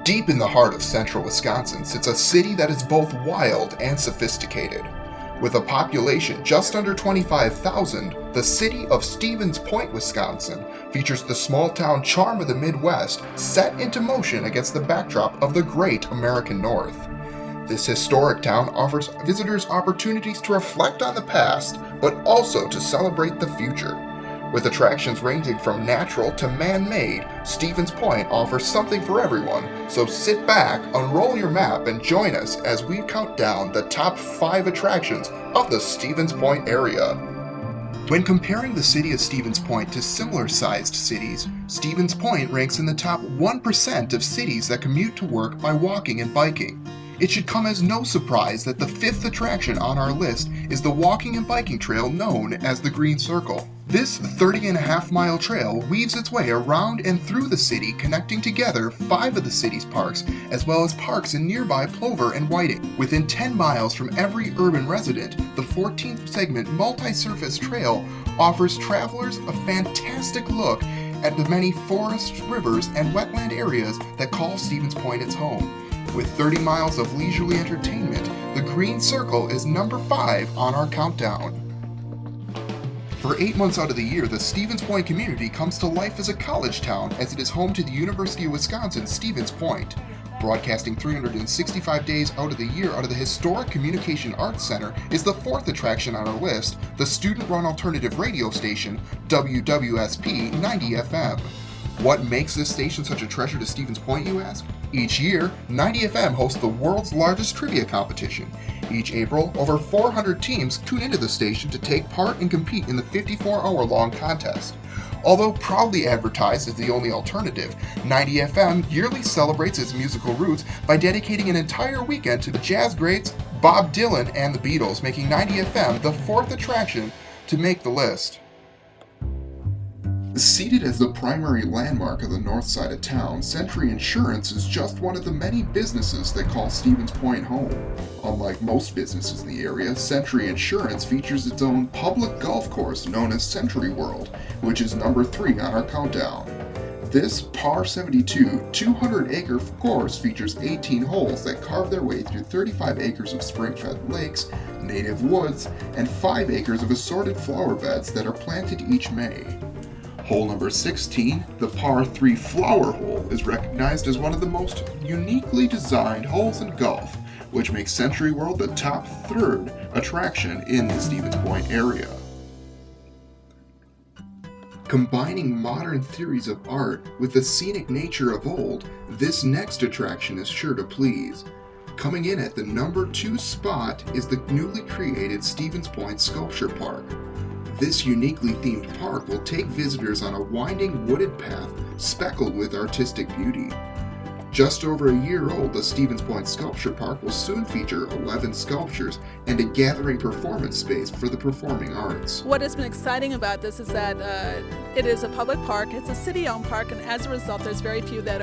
Deep in the heart of central Wisconsin sits a city that is both wild and sophisticated. With a population just under 25,000, the city of Stevens Point, Wisconsin features the small-town charm of the Midwest set into motion against the backdrop of the great American North. This historic town offers visitors opportunities to reflect on the past, but also to celebrate the future. With attractions ranging from natural to man-made, Stevens Point offers something for everyone, so sit back, unroll your map, and join us as we count down the top 5 attractions of the Stevens Point area. When comparing the city of Stevens Point to similar-sized cities, Stevens Point ranks in the top 1% of cities that commute to work by walking and biking. It should come as no surprise that the 5th attraction on our list is the walking and biking trail known as the Green Circle. This 30.5-mile trail weaves its way around and through the city, connecting together 5 of the city's parks, as well as parks in nearby Plover and Whiting. Within 10 miles from every urban resident, the 14th segment multi-surface trail offers travelers a fantastic look at the many forests, rivers, and wetland areas that call Stevens Point its home. With 30 miles of leisurely entertainment, the Green Circle is number 5 on our countdown. For 8 months out of the year, the Stevens Point community comes to life as a college town, as it is home to the University of Wisconsin Stevens Point. Broadcasting 365 days out of the year out of the historic Communication Arts Center is the 4th attraction on our list, the student-run alternative radio station, WWSP 90 FM. What makes this station such a treasure to Stevens Point, you ask? Each year, 90 FM hosts the world's largest trivia competition. Each April, over 400 teams tune into the station to take part and compete in the 54-hour-long contest. Although proudly advertised as the only alternative, 90 FM yearly celebrates its musical roots by dedicating an entire weekend to the jazz greats Bob Dylan and the Beatles, making 90 FM the 4th attraction to make the list. Seated as the primary landmark of the north side of town, Sentry Insurance is just one of the many businesses that call Stevens Point home. Unlike most businesses in the area, Sentry Insurance features its own public golf course known as Sentry World, which is number 3 on our countdown. This par 72 200-acre course features 18 holes that carve their way through 35 acres of spring-fed lakes, native woods, and 5 acres of assorted flower beds that are planted each May. Hole number 16, the par 3 flower hole, is recognized as one of the most uniquely designed holes in golf, which makes Sentry World the top 3rd attraction in the Stevens Point area. Combining modern theories of art with the scenic nature of old, this next attraction is sure to please. Coming in at the number 2 spot is the newly created Stevens Point Sculpture Park. This uniquely themed park will take visitors on a winding wooded path speckled with artistic beauty. Just over a year old, the Stevens Point Sculpture Park will soon feature 11 sculptures and a gathering performance space for the performing arts. What has been exciting about this is that it is a public park, it's a city-owned park, and as a result there's very few that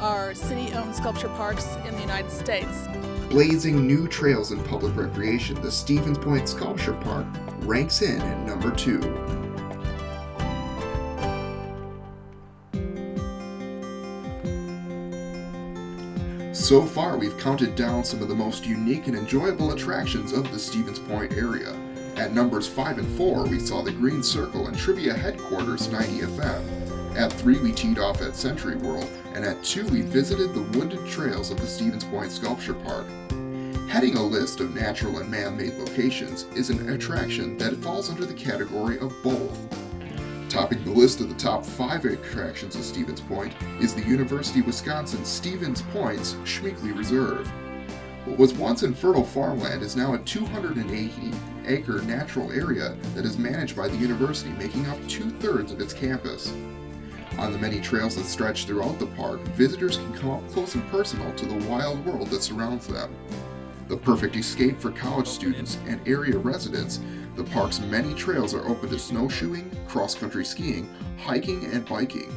are city-owned sculpture parks in the United States. Blazing new trails in public recreation, the Stevens Point Sculpture Park ranks in at number 2. So far, we've counted down some of the most unique and enjoyable attractions of the Stevens Point area. At numbers 5 and 4, we saw the Green Circle and Trivia Headquarters 90 FM. At 3, we teed off at Sentry World, and at 2, we visited the wooded trails of the Stevens Point Sculpture Park. Heading a list of natural and man-made locations is an attraction that falls under the category of both. Topping the list of the top 5 attractions of Stevens Point is the University of Wisconsin Stevens Point's Schmeeckley Reserve. What was once infertile farmland is now a 280-acre natural area that is managed by the university, making up 2/3 of its campus. On the many trails that stretch throughout the park, visitors can come up close and personal to the wild world that surrounds them. The perfect escape for college students and area residents, the park's many trails are open to snowshoeing, cross-country skiing, hiking, and biking.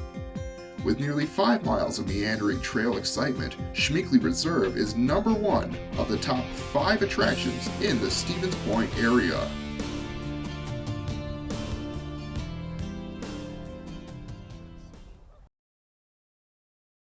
With nearly 5 miles of meandering trail excitement, Schmeeckley Reserve is number 1 of the top 5 attractions in the Stevens Point area.